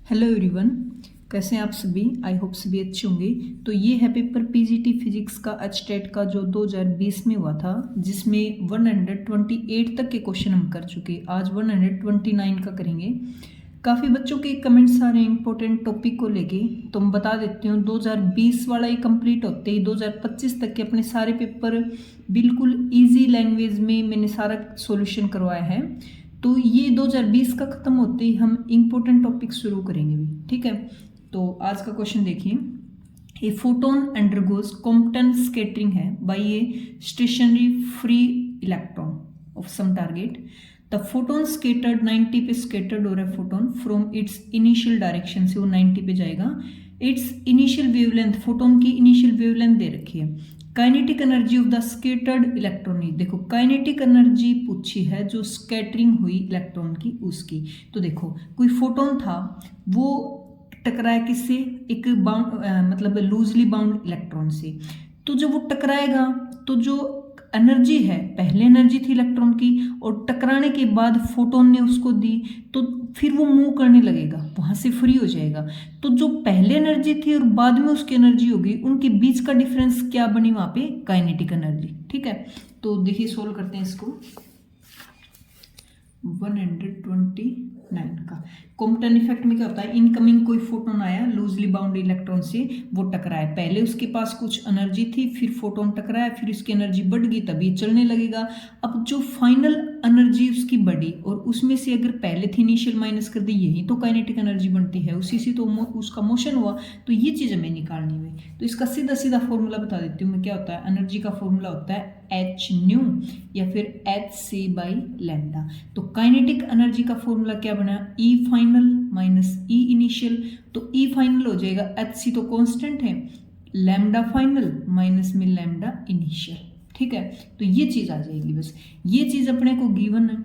Hello everyone, कैसे हैं आप सभी। आई होप सभी अच्छे होंगे। तो ये है पेपर पीजीटी फिजिक्स का एचटेट का जो 2020 में हुआ था, जिसमें 128 तक के क्वेश्चन हम कर चुके। आज 129 का करेंगे। काफ़ी बच्चों के कमेंट्स आ रहे हैं इंपॉर्टेंट टॉपिक को लेके, तो मैं बता देती हूँ 2020 वाला ही कंप्लीट होते ही 2025 तक के अपने सारे पेपर बिल्कुल ईजी लैंग्वेज में मैंने सारा सॉल्यूशन करवाया है। तो ये 2020 का ख़त्म होते ही हम इम्पोर्टेंट टॉपिक शुरू करेंगे भी, ठीक है। तो आज का क्वेश्चन देखिए, a photon undergoes Compton scattering है by a stationary free electron of some target. The photon scattered 90 पे स्केटर्ड हो रहा है photon from its initial direction से, वो 90 पे जाएगा। इट्स इनिशियल वेवलेंथ, फोटोन की इनिशियल वेवलेंथ दे रखी है। Kinetic energy of the scattered electron, देखो काइनेटिक एनर्जी पूछी है जो स्कैटरिंग हुई इलेक्ट्रॉन की उसकी। तो देखो कोई फोटोन था, वो टकराया किससे, एक बाउंड मतलब लूजली बाउंड इलेक्ट्रॉन से। तो जब वो टकराएगा तो जो एनर्जी है, पहले एनर्जी थी इलेक्ट्रॉन की और टकराने के बाद फोटोन ने उसको दी, तो फिर वो मूव करने लगेगा, वहां से फ्री हो जाएगा। तो जो पहले एनर्जी थी और बाद में उसकी एनर्जी होगी, उनके बीच का डिफरेंस क्या बनी वहां पे, काइनेटिक एनर्जी, ठीक है। तो देखिए सोल्व करते हैं इसको। 129 का कॉम्पटन इफेक्ट में क्या होता है, इनकमिंग कोई फोटोन आया लूजली बाउंड इलेक्ट्रॉन से, वो टकराया, पहले उसके पास कुछ एनर्जी थी, फिर फोटोन टकराया, फिर उसकी एनर्जी बढ़ गई तभी चलने लगेगा। अब जो फाइनल एनर्जी उसकी बढ़ी और उसमें से अगर पहले थी इनिशियल माइनस कर दी, यही तो काइनेटिक एनर्जी बनती है, उसी से तो उसका मोशन हुआ। तो ये चीज़ हमें निकालनी है। तो इसका सीधा सीधा फॉर्मूला बता देती हूँ मैं, क्या होता है, एनर्जी का फॉर्मूला होता है एच न्यू या फिर एच सी बाई लैम्डा। तो काइनेटिक एनर्जी का फॉर्मूला क्या बना, ई फाइनल माइनस ई इनिशियल। तो ई फाइनल हो जाएगा, एच सी तो कांस्टेंट है, लैम्डा फाइनल माइनस में लैम्डा इनिशियल, ठीक है। तो ये चीज आ जाएगी, बस ये चीज अपने को गिवन है,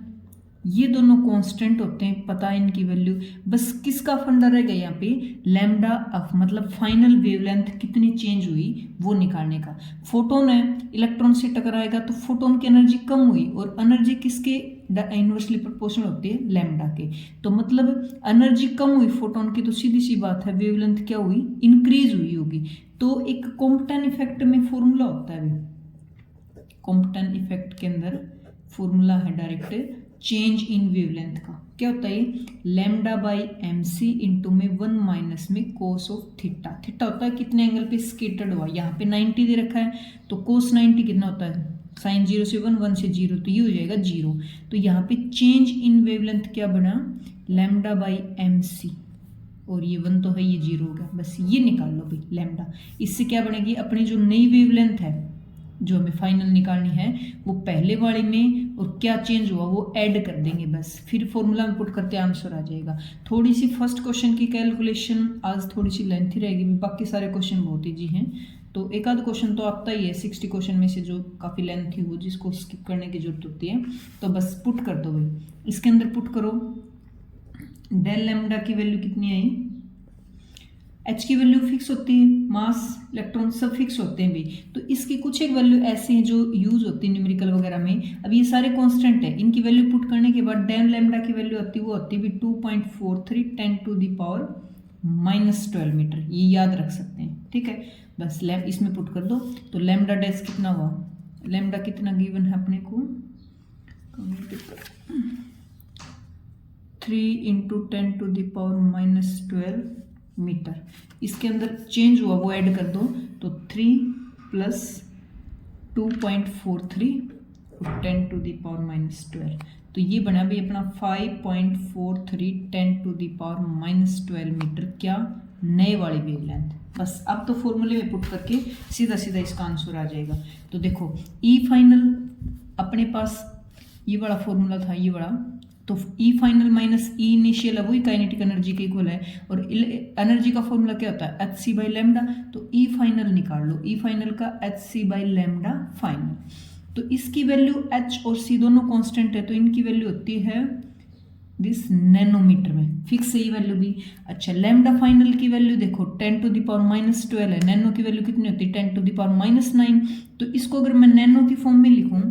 ये दोनों कांस्टेंट होते हैं, पता है इनकी वैल्यू। बस किसका फंडा रहेगा यहाँ पे, लैम्डा ऑफ मतलब फाइनल वेवलेंथ कितनी चेंज हुई वो निकालने का। फोटोन है, इलेक्ट्रॉन से टकराएगा तो फोटोन की एनर्जी कम हुई और एनर्जी किसके इनवर्सली प्रोपोर्शनल होती है, लैम्डा के। तो मतलब एनर्जी कम हुई फोटोन की, तो सीधी सी बात है वेवलेंथ क्या हुई, इंक्रीज हुई होगी। तो एक कॉम्पटन इफेक्ट में फॉर्मूला होता है, कॉम्पटन इफेक्ट के अंदर फॉर्मूला है डायरेक्ट चेंज इन वेवलेंथ का। क्या होता है, lambda by M C into में 1 माइनस में कोस ऑफ थीटा। थीटा होता है कितने एंगल पे स्केटर्ड हुआ, यहाँ पे 90 दे रखा है, तो कोस 90 कितना होता है, साइन 0 से 1, 1 से 0, तो ये हो जाएगा 0। तो यहाँ पे चेंज इन वेवलेंथ क्या बना, लैम्डा बाई एम सी, और ये 1 तो है, ये 0 हो गया। बस ये निकाल लो भाई लैम्डा। इससे क्या बनेगी, अपनी जो नई वेवलेंथ है जो हमें फाइनल निकालनी है, वो पहले वाले में और क्या चेंज हुआ वो ऐड कर देंगे, बस फिर फॉर्मूला में पुट करते आंसर आ जाएगा। थोड़ी सी फर्स्ट क्वेश्चन की कैलकुलेशन आज थोड़ी सी लेंथी रहेगी, बाकी सारे क्वेश्चन बहुत ईजी हैं। तो एक आध क्वेश्चन तो आता ही है 60 क्वेश्चन में से जो काफ़ी लेंथी हो, जिसको स्किप करने की जरूरत होती है। तो बस पुट कर दो भाई, इसके अंदर पुट करो। डेल लैम्डा की वैल्यू कितनी आई, एच की वैल्यू फिक्स होती है, मास इलेक्ट्रॉन सब फिक्स होते हैं भी। तो इसकी कुछ एक वैल्यू ऐसी हैं जो यूज होती है न्यूमेरिकल वगैरह में। अब ये सारे कांस्टेंट है, इनकी वैल्यू पुट करने के बाद डेल लैम्डा की वैल्यू आती है, वो आती है 2.43 10 टू द पावर -12 मीटर, ये याद रख सकते हैं, ठीक है। बस इसमें पुट कर दो, तो लैम्डा डैश कितना हुआ, लैम्डा कितना गिवन है अपने को, 3 into 10 to the power -12 metre. इसके अंदर चेंज हुआ वो ऐड कर दो, तो 3 प्लस 2.43 और 10 टू द पावर -12, तो ये बना भी अपना 5.43 10 टू द पावर -12 मीटर, क्या नए वाली वेवलेंथ। बस अब तो फॉर्मूले में पुट करके सीधा सीधा इसका आंसर आ जाएगा। तो देखो ई फाइनल अपने पास ये वाला फॉर्मूला था, ये वाला, तो ई फाइनल माइनस ई इनिशियल है, वही काइनेटिक एनर्जी के इक्वल है। और एनर्जी का फॉर्मूला क्या होता है, एच सी बाई लैम्डा। तो ई फाइनल निकाल लो, ई फाइनल का H C by lambda final. तो इसकी वैल्यू एच और सी दोनों कांस्टेंट है, तो इनकी वैल्यू होती है दिस नैनोमीटर में, फिक्स है ये वैल्यू भी। अच्छा, लैम्डा फाइनल की वैल्यू देखो 10 टू द पावर -12 है, नैनो की वैल्यू कितनी होती है 10 टू द पावर -9। तो इसको अगर मैं नैनो की फॉर्म में लिखूं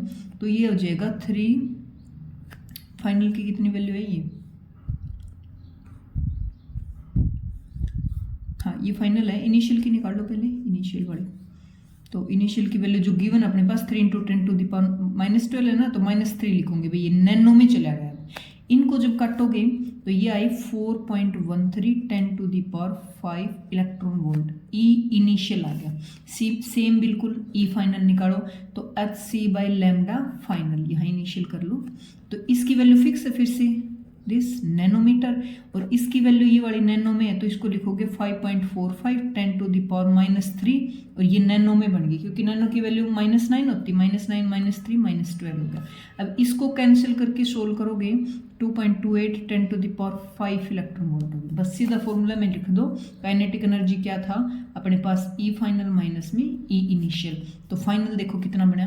तो ये हो जाएगा 3, फाइनल की कितनी वैल्यू है ये ये फाइनल है। इनिशियल की निकाल लो पहले, इनिशियल वाली। तो इनिशियल की वैल्यू जो गिवन अपने पास 3 × 10⁻12 है ना, तो -3 लिखूंगे भाई, ये नैनो में चला गया। इनको जब काटोगे तो ये आई 4.13 10⁵ इलेक्ट्रॉन वोल्ट। ई इनिशियल आ गया। सी सेम बिल्कुल, ई फाइनल निकालो तो hc/λ फाइनल, यहाँ इनिशियल कर लो। तो इसकी वैल्यू फिक्स है फिर से दिस नैनोमीटर, और इसकी वैल्यू ये वाली नैनो में है तो इसको लिखोगे 5.45 10⁻³ और ये नैनो में बन गई, क्योंकि नैनो की वैल्यू -9 होती, -9 -3 -12 हो गया। अब इसको कैंसिल करके सोल्व करोगे 2.28 10⁵ इलेक्ट्रॉन वोल्ट होगी। बस सीधा फॉर्मूला में लिख दो। काइनेटिक एनर्जी क्या था अपने पास, ई फाइनल माइनस में ई इनिशियल। तो फाइनल देखो कितना बना,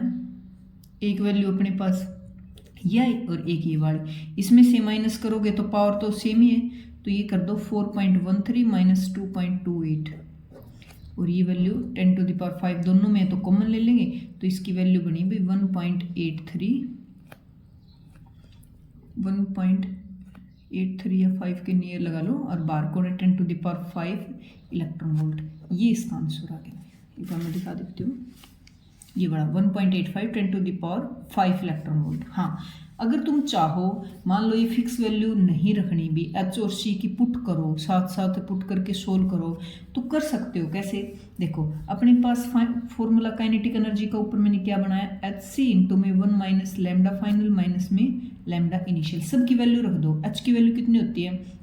एक वैल्यू अपने पास ये आई और एक ये वाली, इसमें से माइनस करोगे तो पावर तो सेम ही है, तो ये कर दो 4.13 - 2.28 और ये वैल्यू 10⁵ दोनों में है तो कॉमन ले लेंगे, तो इसकी वैल्यू बनी भाई 1.83 या 5 के नियर लगा लो, और बार कोड है 10⁵ इलेक्ट्रॉन वोल्ट। ये इसका आंसर आ गया। एक बार मैं दिखा देती हूँ, ये बड़ा 1.85 10⁵ इलेक्ट्रॉन वोल्ट। हाँ, अगर तुम चाहो, मान लो ये फिक्स वैल्यू नहीं रखनी भी, एच और सी की पुट करो, साथ साथ पुट करके सोल्व करो तो कर सकते हो। कैसे, देखो अपने पास फॉर्मूला काइनेटिक एनर्जी का ऊपर मैंने क्या बनाया, hc इंटू में 1 - λ फाइनल माइनस में लैम्डा इनिशियल। सब की वैल्यू रख दो। h की वैल्यू कितनी होती है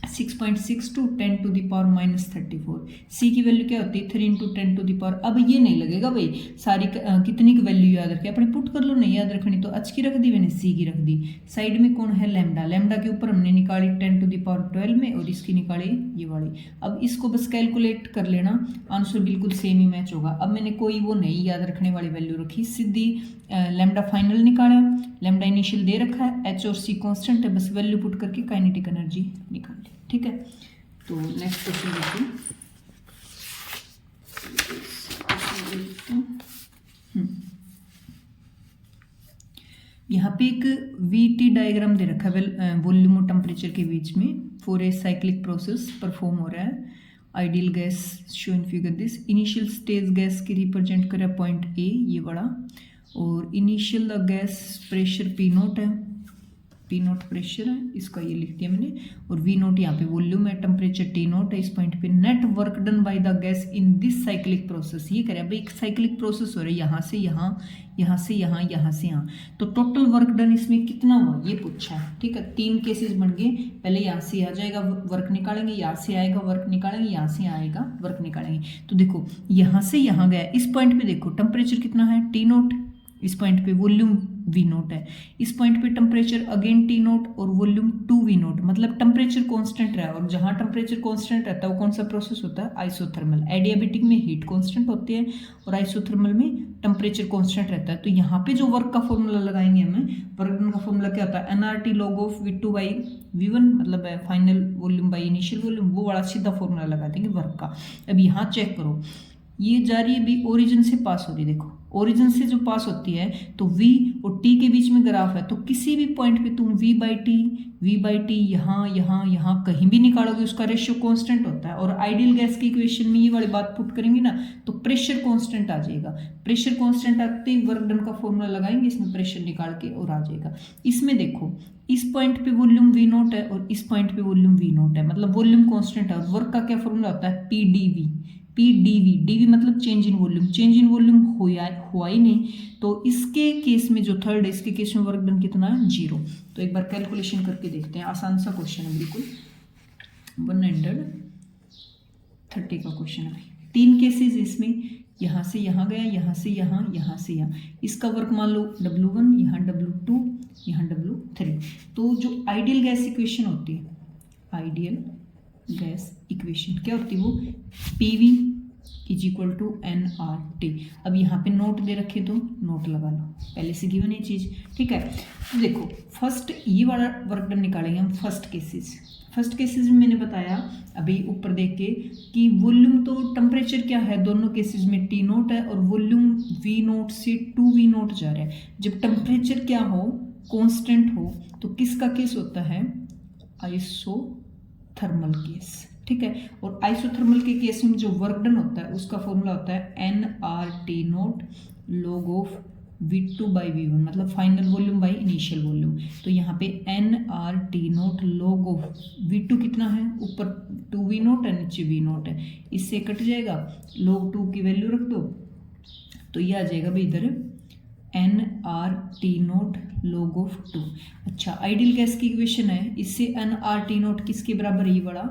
6.62 10⁻34। सी की वैल्यू क्या होती है 3 × 10⁻। अब ये नहीं लगेगा भाई सारी कितनी की वैल्यू याद रखे, अपने पुट कर लो, नहीं याद रखनी तो h की रख दी मैंने, सी की रख दी। साइड में कौन है लैम्डा, लैम्डा के ऊपर हमने निकाली 10⁻12 में और इसकी निकाली ये वाली। अब इसको बस कैलकुलेट कर लेना, आंसर बिल्कुल सेम ही मैच होगा। अब मैंने कोई वो नहीं याद रखने वाली वैल्यू रखी, सीधी लैम्डा फाइनल निकाला, लैम्डा इनिशियल दे रखा है, एच और सी कॉन्स्टेंट है, बस वैल्यू पुट करके काइनेटिक एनर्जी निकाल ली। ठीक है, तो नेक्स्ट क्वेश्चन देखिए। यहाँ पे एक VT डायग्राम दे रखा है वॉल्यूम और टेम्परेचर के बीच में, for a cyclic process perform हो रहा है। Ideal gas show in figure this, initial stage gas की रिप्रेजेंट करे पॉइंट ए, ये बड़ा, और इनिशियल गैस प्रेशर P0 है, P0 प्रेशर है, इसका ये लिख दिया मैंने, और V0 यहाँ पे वॉल्यूम है, टेम्परेचर T0 है इस पॉइंट पे। Net work done by the gas in this cyclic process, ये करें भाई एक साइक्लिक प्रोसेस हो रहा है, यहाँ से यहाँ, यहाँ से यहाँ, यहाँ से यहाँ, तो टोटल वर्क डन इसमें कितना हुआ ये पूछा है। ठीक है, 3 केसेस बन गए, पहले यहाँ से आ जाएगा वर्क निकालेंगे, यहाँ से आएगा वर्क निकालेंगे, यहाँ से आएगा वर्क निकालेंगे। तो देखो यहाँ से यहाँ गया, इस पॉइंट पे देखो टेम्परेचर कितना है T0, इस पॉइंट पे वॉल्यूम V0 है, इस पॉइंट पे टेम्परेचर अगेन T0 और वॉल्यूम 2V0, मतलब टेम्परेचर कांस्टेंट रहा है। और जहाँ टेम्परेचर कांस्टेंट रहता है वो कौन सा प्रोसेस होता है, आइसोथर्मल। एडियाबेटिक में हीट कांस्टेंट होती है और आइसोथर्मल में टेम्परेचर कांस्टेंट रहता है। तो यहाँ पे जो वर्क का फॉर्मूला लगाएंगे हमें, वर्क डन का फॉर्मूला क्या होता है, nRT log of V2/V1, मतलब final volume by initial volume, वो बड़ा सीधा फॉर्मूला लगा देंगे वर्क का। अब यहाँ चेक करो, ये जा रही है भी ओरिजिन से पास हो रही है, देखो ओरिजिन से जो पास होती है तो V और T के बीच में ग्राफ है, तो किसी भी पॉइंट पे तुम V/T यहाँ यहाँ यहाँ कहीं भी निकालोगे उसका रेशियो कांस्टेंट होता है। और आइडियल गैस की इक्वेशन में ये वाली बात पुट करेंगे ना तो प्रेशर कांस्टेंट आ जाएगा। प्रेशर कांस्टेंट आते ही वर्क डन का फॉर्मूला लगाएंगे, इसमें प्रेशर निकाल के और आ जाएगा। इसमें देखो इस पॉइंट पे वॉल्यूम V0 है और इस पॉइंट पे वॉल्यूम V0 है, मतलब वॉल्यूम कांस्टेंट है। और वर्क का क्या फॉर्मूला होता है, PdV मतलब change in volume. Change in volume हुआ ही नहीं, तो इसके केस में जो थर्ड है, इसके केस में वर्क डन कितना है 0। तो एक बार कैलकुलेशन करके देखते हैं, आसान सा क्वेश्चन है बिल्कुल, 130 का क्वेश्चन है। 3 केसेस इसमें, यहाँ से यहाँ गया, यहाँ से यहाँ, यहाँ से यहाँ। इसका वर्क मान लो W1, यहाँ W2, यहाँ W3। तो जो आइडियल गैस इक्वेशन होती है, आइडियल गैस इक्वेशन क्या होती है, वो PV = nRT। अब यहाँ पे नोट दे रखे तो नोट लगा लो, पहले से गिवन ये चीज़। ठीक है, तो देखो फर्स्ट ये वाला वर्क डन निकालेंगे हम फर्स्ट केसेस में मैंने बताया अभी ऊपर देख के कि वॉल्यूम तो टेम्परेचर क्या है दोनों केसेस में T0 है और वॉल्यूम V0 से 2V0 जा रहा है। जब टेम्परेचर क्या हो, कांस्टेंट हो, तो किसका केस होता है, आइसोथर्मल केस। ठीक ठीक है। और आइसोथर्मल के केस में जो वर्क डन होता है उसका फॉर्मूला होता है nRT note log of V2 by V1, मतलब final volume by initial volume. तो यहाँ पे nRT note log of V2 कितना है, ऊपर 2V नोट है, नीचे V नोट है, इससे कट जाएगा, log 2 की वैल्यू रख दो तो ये आ जाएगा भाई इधर nRT नोट log ऑफ 2। अच्छा, आइडियल गैस की इक्वेशन है, इससे nRT नोट किसके बराबर है, ये बड़ा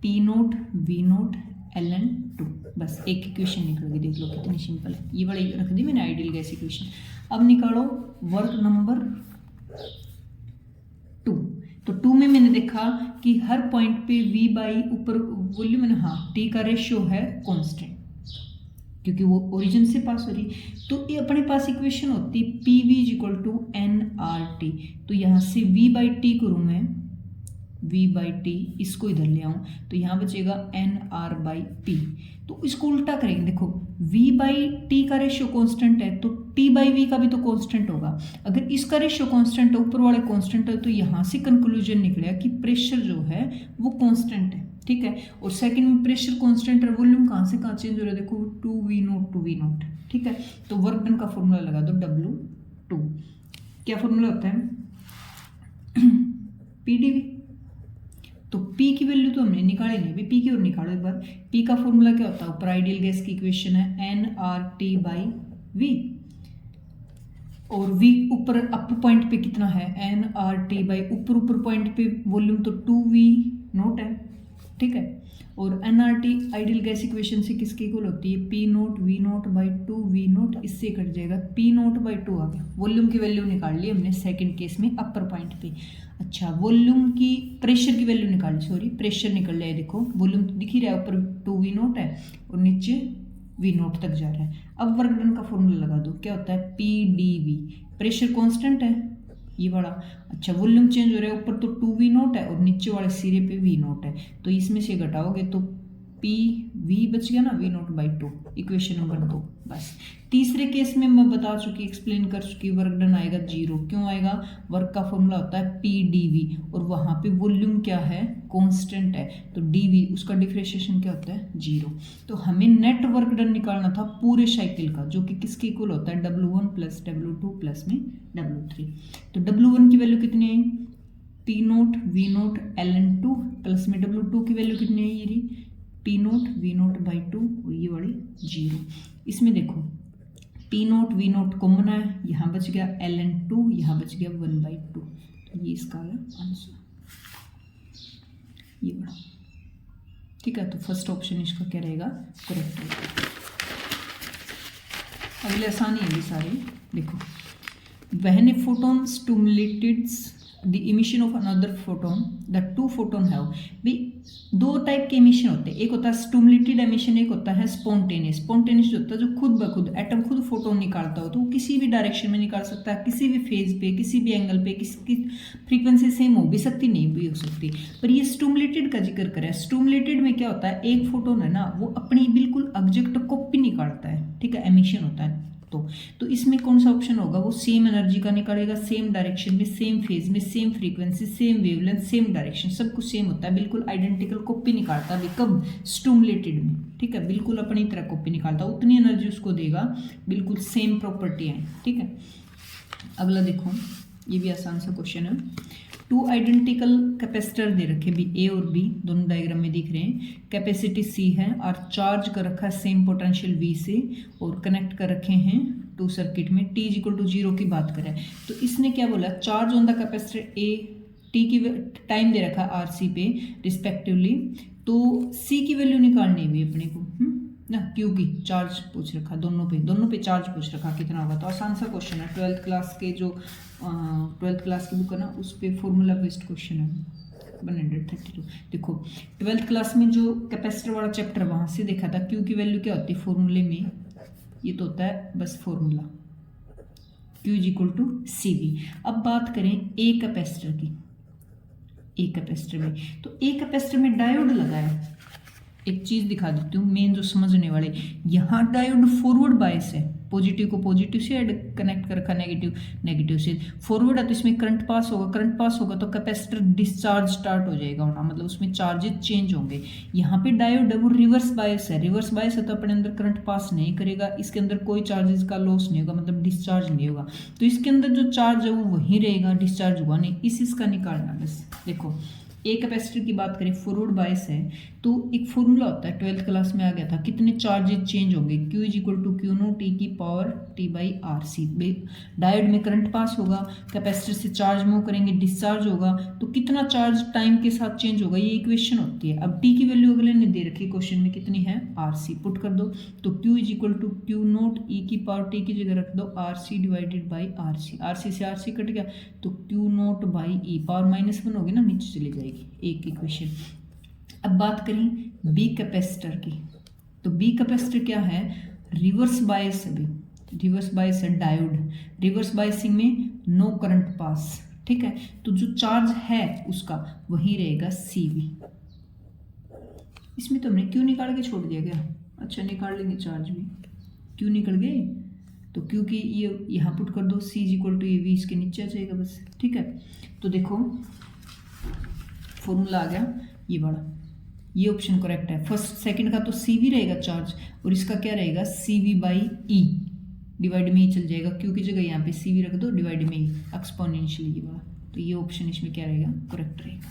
P note V note ln2। बस एक इक्वेशन निकल गई, देख लो कितनी सिंपल है, ये बड़ी रख दी मैंने आइडियल गैस इक्वेशन। अब निकालो वर्क नंबर 2। तो 2 में मैंने देखा कि हर पॉइंट पे V बाई ऊपर वॉल्यूम है ना, हाँ T का रेशियो है कांस्टेंट क्योंकि वो ओरिजिन से पास हो रही, तो ये अपने पास इक्वेशन होती PV इक्वल टू nRT। तो यहाँ से V बाई टी करूँ मैं, V बाई टी, इसको इधर ले आऊँ तो यहाँ बचेगा nR बाई P। तो इसको उल्टा करेंगे, देखो V बाई टी का रेशियो कांस्टेंट है तो T बाई V का भी तो कांस्टेंट होगा। अगर इसका रेशियो कांस्टेंट है, ऊपर वाले कांस्टेंट है, तो यहाँ से कंक्लूजन निकलेगा कि प्रेशर जो है वो कांस्टेंट है, ठीक है। और सेकंड में प्रेशर कांस्टेंट है, वॉल्यूम कहाँ से कहाँ चेंज हो रहा है, देखो 2V नोट, ठीक है। तो वर्क डन का फॉर्मूला लगा दो W2। क्या फॉर्मूला होता है PdV। तो P की वैल्यू तो हमने निकाली नहीं, अभी P की और निकालो एक बार। P का फॉर्मूला क्या होता है, ऊपर आइडियल गैस की इक्वेशन है nRT बाई V, और V ऊपर अपर पॉइंट पे कितना है nRT बाई ऊपर पॉइंट पे वॉल्यूम तो 2V नोट है, ठीक है। और nRT आइडियल गैस इक्वेशन से किसके इक्वल होती है, P note V note by 2V note, इससे कट जाएगा P नोट बाई 2 आ गया। वॉल्यूम की वैल्यू निकाल ली हमने सेकंड केस में अपर पॉइंट पे। अच्छा, वॉल्यूम की प्रेशर की वैल्यू निकाली, सॉरी प्रेशर निकल जाए, देखो वॉल्यूम तो दिख ही रहा है, ऊपर 2V नोट है और नीचे V नोट तक जा रहा है। अब वर्क डन का फॉर्मूला लगा दो, क्या होता है PdV, प्रेशर कांस्टेंट है ये बड़ा। अच्छा, वॉल्यूम चेंज हो रहा है, ऊपर तो 2V नोट है और नीचे वाले सिरे पे V नोट है, तो इसमें से घटाओगे तो PV बच गया ना, V note by 2, equation number 2। बस तीसरे केस में मैं बता चुकी, एक्सप्लेन कर चुकी, वर्क डन आएगा 0। क्यों आएगा, वर्क का फॉर्मूला होता है PdV और वहाँ पे वॉल्यूम क्या है, कांस्टेंट है, तो dV उसका डिफरेंशिएशन क्या होता है 0। तो हमें नेट वर्क डन निकालना था पूरे साइकिल का, जो कि किसके इक्वल होता है W1 प्लस W2 प्लस में W3। तो W1 की वैल्यू कितनी आई, P note V note ln2 plus में W2 की वैल्यू कितनी आई, ये रही P note V note by 2 और ये वाली 0। इसमें देखो P note V note common है, यहाँ बच गया ln2, यहाँ बच गया 1/2, तो ये इसका आंसर ये बड़ा, ठीक है। तो फर्स्ट ऑप्शन इसका क्या रहेगा, करेक्ट रहेगा। अगले आसानी है भी सारे, देखो when a photon stimulated the emission of another photon the 2 photon have, भी 2 टाइप के इमिशन होते हैं, एक होता है स्टिमुलेटेड एमिशन, एक होता है स्पॉन्टेनियस। स्पॉन्टेनियस जो होता है जो खुद ब खुद एटम खुद फोटोन निकालता हो, तो वो किसी भी डायरेक्शन में निकाल सकता है, किसी भी फेज पे, किसी भी एंगल पे, किसी फ्रीक्वेंसी सेम हो भी सकती, नहीं भी हो सकती। पर ये स्टिमुलेटेड का जिक्र करें, स्टिमुलेटेड में क्या होता है, एक फोटोन है ना, वो अपनी बिल्कुल एग्जैक्ट कॉपी निकालता है, ठीक है, एमिशन होता है। तो इसमें कौन सा ऑप्शन होगा, वो सेम एनर्जी का निकालेगा, सेम डायरेक्शन में, सेम फेज में, same frequency, same wavelength, same direction, सब कुछ सेम होता है, बिल्कुल आइडेंटिकल कॉपी निकालता है। कब, स्टिमुलेटेड में, ठीक है, बिल्कुल अपनी तरह कॉपी निकालता है, उतनी एनर्जी उसको देगा, बिल्कुल सेम प्रॉपर्टी है, ठीक है। अगला देखो, ये भी आसान सा क्वेश्चन है। 2 आइडेंटिकल कैपेसिटर दे रखे भी, ए और बी दोनों डायग्राम में दिख रहे हैं, कैपेसिटी C है और चार्ज कर रखा है सेम पोटेंशियल V से और कनेक्ट कर रखे हैं 2 सर्किट में, t = 0 की बात करें तो इसने क्या बोला, charge on the capacitor A, t की टाइम दे रखा है RC पे रिस्पेक्टिवली, तो C की वैल्यू निकालनी है भी अपने को ना, क्योंकि चार्ज पूछ रखा दोनों पे चार्ज पूछ रखा कितना होगा। तो आसान सा क्वेश्चन है, 12th क्लास के जो 12th क्लास की बुक है ना, उस पर फॉर्मूला बेस्ड क्वेश्चन है 132। देखो 12th क्लास में जो कैपेसिटर वाला चैप्टर वहाँ से देखा था, क्यू की वैल्यू क्या होती है फॉर्मूले में, ये तो होता है बस फॉर्मूला Q = CV। अब बात करें ए कैपेसिटर की, ए कैपेसिटर में, तो ए कैपेसिटर में डायोड लगा है। एक चीज दिखा देती हूँ मेन जो समझने वाले, यहाँ डायोड फॉरवर्ड बायस है, पॉजिटिव को पॉजिटिव से ऐड कनेक्ट कर रखा, नेगेटिव नेगेटिव से। फॉरवर्ड है तो इसमें करंट पास होगा, करंट पास होगा तो कैपेसिटर डिस्चार्ज स्टार्ट हो जाएगा होना, मतलब उसमें चार्जेस चेंज होंगे। यहाँ पे डायोड है वो रिवर्स बायस है, रिवर्स बायस है तो अपने अंदर करंट पास नहीं करेगा, इसके अंदर कोई चार्जेस का लॉस नहीं होगा, मतलब डिस्चार्ज नहीं होगा। तो इसके अंदर जो चार्ज है वो वहीं रहेगा, डिस्चार्ज हुआ नहीं, इसका निकालना बस। देखो ए कैपेसिटर की बात करें, फॉरवर्ड बायस है तो एक फॉर्मूला होता है, 12th क्लास में आ गया था, कितने चार्जेस चेंज होंगे, Q is equal to Q nought T की power T by R C. Diode में करंट पास होगा, कैपेसिटर से चार्ज मूव करेंगे, डिस्चार्ज होगा, तो कितना चार्ज टाइम के साथ चेंज होगा, ये इक्वेशन होती है। अब टी की वैल्यू अगले ने दे रखी क्वेश्चन में, कितनी है, आर सी, पुट कर दो तो Q is equal to Q nought E की पावर टी की जगह रख दो R C divided by R C, R C से आर सी कट गया तो Q nought by E, power -1 होगी ना, नीचे चली जाएगी, एक इक्वेशन। अब बात करें बी कैपेसिटर की, तो बी कैपेसिटर क्या है, रिवर्स बायस है, रिवर्स बायस है डायोड, रिवर्स बायसिंग में नो करंट पास, ठीक है, तो जो चार्ज है उसका वही रहेगा CV। इसमें तो हमने क्यों निकाल के छोड़ दिया क्या, अच्छा निकाल लेंगे चार्ज भी, क्यों निकल गए तो क्योंकि ये यहाँ पुट कर दो, C is equal to A V, इसके नीचे आ जाएगा बस, ठीक है। तो देखो फॉर्मूला आ गया ये वाला, ये ऑप्शन करेक्ट है। फर्स्ट सेकंड का तो CV रहेगा चार्ज, और इसका क्या रहेगा CV बाई E, डिवाइड में ही चल जाएगा, क्यू की जगह यहाँ पे CV रख दो, डिवाइड में ही एक्सपोनेंशियल ये वाला, तो ये ऑप्शन इसमें क्या रहेगा, करेक्ट रहेगा।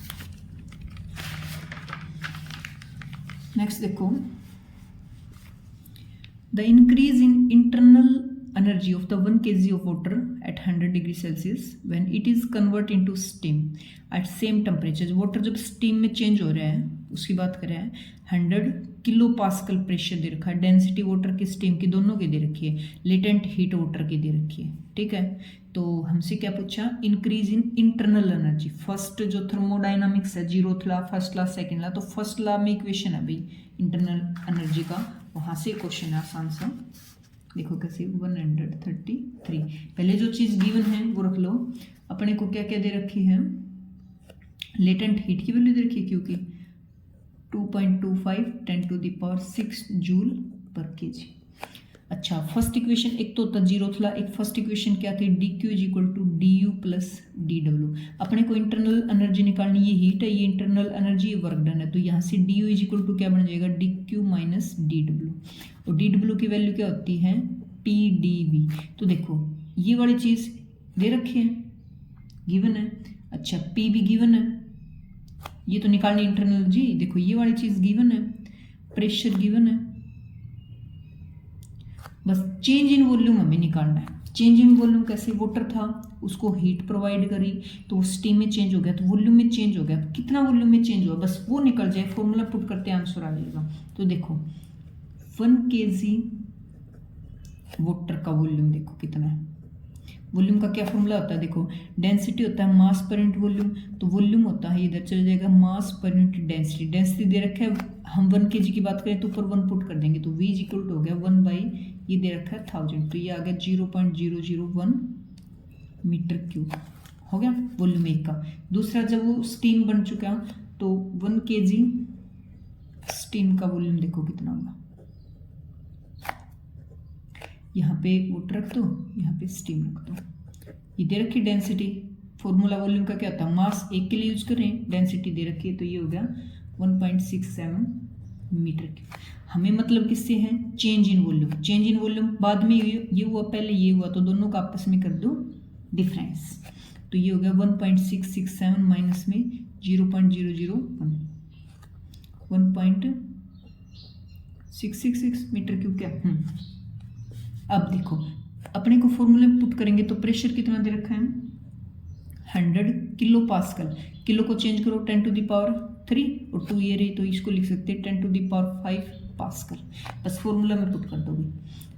नेक्स्ट देखो, the increase in internal energy of the 1 kg of water at 100 degree Celsius when it is convert into steam at same temperature। Water जब स्टीम में चेंज हो रहा है उसकी बात कर रहे हैं, 100 किलो पास्कल प्रेशर दे रखा है, डेंसिटी वाटर की स्टीम की दोनों की दे रखी है, लेटेंट हीट वाटर की दे रखी है, ठीक है। तो हमसे क्या पूछा, increase in internal energy. First जो थर्मोडाइनामिक्स है, zeroth law, first law, second law, तो फर्स्ट लॉ में इक्वेशन है भाई इंटरनल एनर्जी का, वहाँ से क्वेश्चन है आसान सा। देखो कैसे, 133, पहले जो चीज़ गिवन है वो रख लो, अपने को क्या क्या दे रखी है, लेटेंट हीट की वैल्यू दे रखी है क्योंकि 2.25 10⁶ जूल पर केजी। अच्छा फर्स्ट इक्वेशन एक तो होता जीरो था, एक फर्स्ट इक्वेशन क्या थी, dq is equal to du plus dw। अपने को इंटरनल एनर्जी निकालनी, ये हीट है, ये इंटरनल एनर्जी, वर्क डन है, तो यहाँ से du इज इक्वल टू क्या बन जाएगा, dq माइनस dw, और dw की वैल्यू क्या होती है, pdv। तो देखो ये वाली चीज़ दे रखी है, गिवन है। अच्छा p भी गिवन है, ये तो निकालनी इंटरनल एनर्जी। देखो ये वाली चीज़ गिवन है, प्रेशर गिवन है, बस चेंज इन वॉल्यूम हमें निकालना है। चेंज इन वॉल्यूम कैसे, वाटर था उसको हीट प्रोवाइड करी तो स्टीम में चेंज हो गया, तो वॉल्यूम में चेंज हो गया, कितना वॉल्यूम में चेंज हुआ बस वो निकल जाए, फॉर्मूला पुट करते हैं आंसर आ जाएगा। तो देखो 1 kg वाटर का वॉल्यूम देखो कितना है, वॉल्यूम का क्या फॉर्मूला होता है, देखो डेंसिटी होता है मास पर यूनिट वॉल्यूम, तो वॉल्यूम होता है इधर चल जाएगा मास पर यूनिट डेंसिटी। डेंसिटी दे रखा है, हम 1 kg की बात करें तो ऊपर 1 पुट कर देंगे, तो V इज इक्वल टू हो गया 1 बाई ये दे रखा है 1000, तो ये आ गया 0.001 मीटर क्यूब, हो गया वॉल्यूम एक का। दूसरा जब वो स्टीम बन चुका तो 1 kg स्टीम का वॉल्यूम देखो कितना होगा, यहाँ पे वाटर रख दो, यहाँ पे स्टीम रख दो, ये दे रखी डेंसिटी। फॉर्मूला वॉल्यूम का क्या होता है, मास एक के लिए यूज करें, डेंसिटी दे रखी है, तो ये हो गया 1.67 मीटर क्यूब। हमें मतलब किससे है, change in volume. Change in volume बाद में ये हुआ, पहले ये हुआ, तो दोनों का आपस में कर दो डिफरेंस, तो ये हो गया 1.667 माइनस में 0.001 1.666 मीटर क्यूब क्या। अब देखो अपने को फॉर्मूले पुट करेंगे तो प्रेशर कितना दे रखा है, 100 किलो पास्कल, किलो को चेंज करो 10⁻³ और 2 ये रही तो इसको लिख सकते हैं 10⁵ पास्कल, बस फॉर्मूला में पुट कर दोगे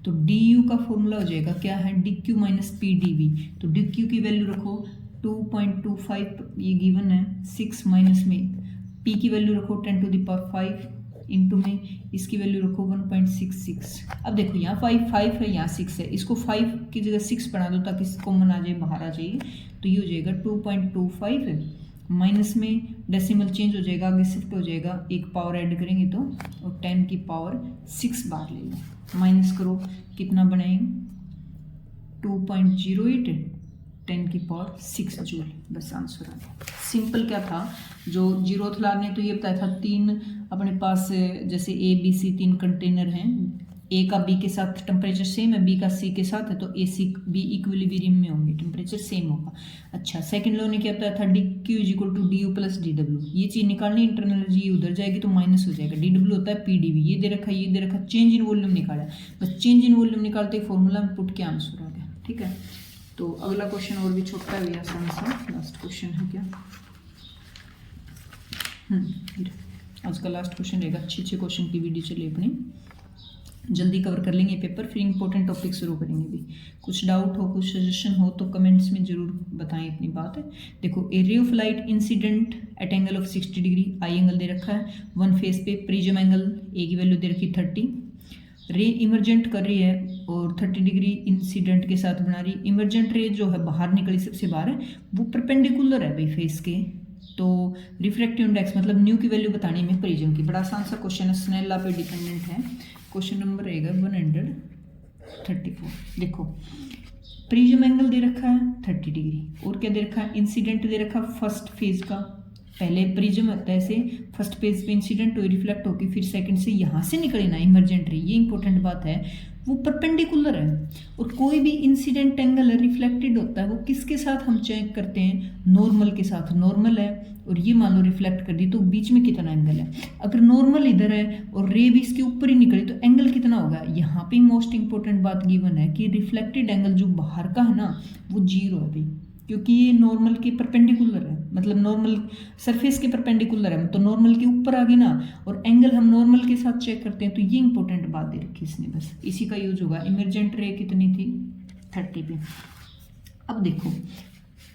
तो du का फॉर्मूला हो जाएगा क्या है, dq माइनस pdv। तो dq की वैल्यू रखो 2.25 ये गिवन है, 6 माइनस में p की वैल्यू रखो 10⁵ इंटू में इसकी वैल्यू रखो 1.66। अब देखो यहाँ 5 है, यहाँ 6 है, इसको 5 की जगह 6 बना दो ताकि कॉमन आ जाए, बाहर आ जाइए, तो ये हो जाएगा 2.25 है, माइनस में डेसिमल चेंज हो जाएगा, आगे शिफ्ट हो जाएगा, एक पावर ऐड करेंगे तो, और 10⁶ बार ले लो, माइनस करो कितना बनाएंगे 2.08 10⁶ जूल। बस आंसर आ गया। सिंपल क्या था, जो जीरोथ लॉ ने तो ये बताया था 3 अपने पास जैसे ए बी सी 3 कंटेनर हैं, ए का बी के साथ टेम्परेचर सेम है, बी का सी के साथ है, तो ए सी बी इक्विलिब्रियम में होंगे, टेम्परेचर सेम होगा। अच्छा, सेकंड लॉ ने क्या बताया था, D Q is equal to D U plus D W. ये चीज़ निकालनी, इंटरनल एनर्जी उधर जाएगी तो माइनस हो जाएगा। डी डब्ल्यू होता है पी डी वी, ये दे रखा है, ये दे रखा, चेंज इन वॉल्यूम निकाला। बस चेंज इन वॉल्यूम निकालते ही फॉर्मूला में पुट के आंसर आ गया। ठीक है, तो अगला क्वेश्चन और भी छोटा है, आसान सा लास्ट क्वेश्चन है क्या। आज का लास्ट क्वेश्चन रहेगा। अच्छे क्वेश्चन की वीडियो चलिए अपनी जल्दी कवर कर लेंगे पेपर, फिर इंपॉर्टेंट टॉपिक शुरू करेंगे भी। कुछ डाउट हो, कुछ सजेशन हो तो कमेंट्स में जरूर बताएं अपनी बात है। देखो, a ray of light incident at angle of 60 degree, I angle दे रखा है, वन फेस पे प्रिज्म एंगल ए की वैल्यू दे रखी 30, रे इमरजेंट कर रही है और 30 डिग्री इंसिडेंट के साथ बना रही। इमरजेंट रे जो है बाहर निकली, सबसे बाहर है, वो परपेंडिकुलर है भाई फेस के, तो रिफ्रैक्टिव इंडेक्स मतलब न्यू की वैल्यू बतानी में प्रिज्म की। बड़ा आसान सा क्वेश्चन है, स्नेल लॉ पे डिपेंडेंट है। क्वेश्चन नंबर रहेगा 134। देखो, प्रिज्म एंगल दे रखा है 30 डिग्री और क्या दे रखा है, इंसिडेंट दे रखा फर्स्ट फेज का। पहले प्रिज्म होता है ऐसे, फर्स्ट फेज पे इंसिडेंट हो, रिफ्लेक्ट होकर फिर सेकंड से यहाँ से निकले ना इमरजेंट रे, ये इंपॉर्टेंट बात है, वो परपेंडिकुलर है। और कोई भी इंसिडेंट एंगल रिफ्लेक्टेड होता है वो किसके साथ हम चेक करते हैं, नॉर्मल के साथ। नॉर्मल है और ये मान लो रिफ्लेक्ट कर दी, तो बीच में कितना एंगल है। अगर नॉर्मल इधर है और रे भी इसके ऊपर ही निकली तो एंगल कितना होगा। यहाँ पे मोस्ट इंपॉर्टेंट बात गिवन है कि रिफ्लेक्टेड एंगल जो बाहर का है ना वो 0 है भाई, क्योंकि ये नॉर्मल के परपेंडिकुलर है, मतलब नॉर्मल सरफेस के परपेंडिकुलर है, तो नॉर्मल के ऊपर आ गई ना, और एंगल हम नॉर्मल के साथ चेक करते हैं, तो ये इंपॉर्टेंट बात दे रखी इसने, बस इसी का यूज होगा। इमरजेंट रे कितनी थी, 30 पे। अब देखो,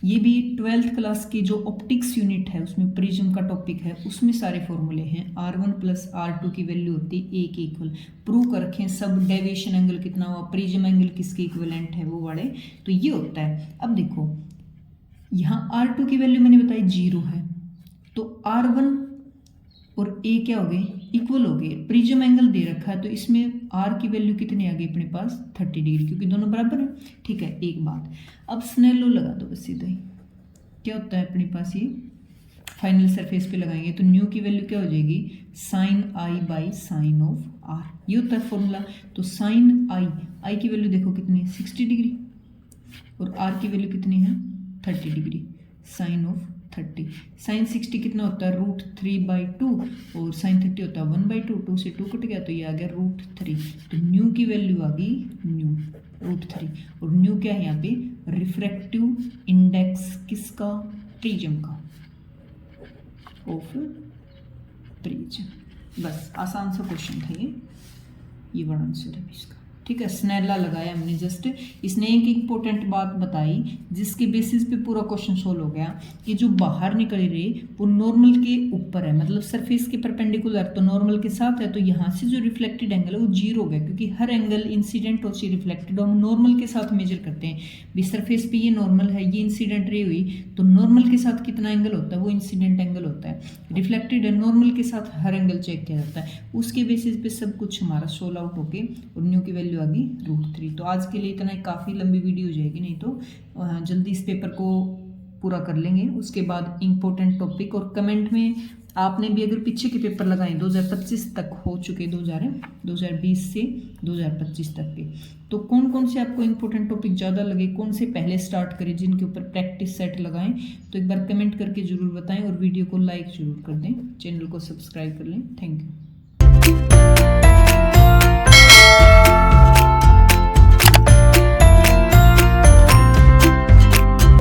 ये भी 12th क्लास की जो ऑप्टिक्स यूनिट है उसमें प्रिज्म का टॉपिक है, उसमें सारे फॉर्मूले हैं। R1 प्लस R2 की वैल्यू होती है ए के इक्वल, प्रूव कर रखें सब। डेविएशन एंगल कितना हुआ, प्रिज्म एंगल किसके इक्विवेलेंट है वो वाले, तो ये होता है। अब देखो, यहाँ R2 की वैल्यू मैंने बताई 0 है, तो R1 और A क्या हो गए, इक्वल हो गए। प्रिज्म एंगल दे रखा है तो इसमें R की वैल्यू कितनी आ गई अपने पास, 30 डिग्री, क्योंकि दोनों बराबर है। ठीक है, एक बात, अब स्नेल लॉ लगा दो बस सीधा ही। क्या होता है अपने पास, ये फाइनल सरफेस पे लगाएंगे तो न्यू की वैल्यू क्या हो जाएगी, sine I by sine of R, ये होता है फॉर्मूला। तो साइन आई की वैल्यू देखो कितनी है, 60 डिग्री, और आर की वैल्यू कितनी है, 30 डिग्री, साइन ऑफ 30। साइन 60 कितना होता है, √3/2, और साइन 30 होता है 1/2, 2 से 2 कट गया तो ये आ गया √3। तो न्यू की वैल्यू आ गई न्यू √3, और न्यू क्या है यहाँ पे, रिफ्रैक्टिव इंडेक्स किसका, प्रिज्म का, ऑफ प्रिज्म। बस आसान सा क्वेश्चन था ये बड़ा आंसर है इसका। ठीक है, स्नेल लॉ लगाया हमने जस्ट, इसने एक इंपॉर्टेंट बात बताई जिसके बेसिस पे पूरा क्वेश्चन सोल्व हो गया कि जो बाहर निकली रे वो नॉर्मल के ऊपर है, मतलब सरफेस के परपेंडिकुलर, तो नॉर्मल के साथ है, तो यहाँ से जो रिफ्लेक्टेड एंगल है वो 0 हो गया, क्योंकि हर एंगल इंसिडेंट और रिफ्लेक्टेड हम नॉर्मल के साथ मेजर करते हैं। भी सरफेस पे ये नॉर्मल है, ये इंसिडेंट रे हुई, तो नॉर्मल के साथ कितना एंगल होता है, वो इंसिडेंट एंगल होता है। रिफ्लेक्टेड है, नॉर्मल के साथ हर एंगल चेक किया जाता है, उसके बेसिस पे सब कुछ हमारा सोल्व आउट होके और न्यू की वैल्यू आ गई √3। तो आज के लिए इतना ही, काफ़ी लंबी वीडियो हो जाएगी, नहीं तो जल्दी इस पेपर को पूरा कर लेंगे। उसके बाद इंपॉर्टेंट टॉपिक, और कमेंट में आपने भी अगर पीछे के पेपर लगाए 2025 तक हो चुके, 2020 से 2025 तक के, तो कौन कौन से आपको इंपॉर्टेंट टॉपिक ज़्यादा लगे, कौन से पहले स्टार्ट करें, जिनके ऊपर प्रैक्टिस सेट लगाएं, तो एक बार कमेंट करके ज़रूर बताएं, और वीडियो को लाइक ज़रूर कर दें, चैनल को सब्सक्राइब कर लें। Thank you.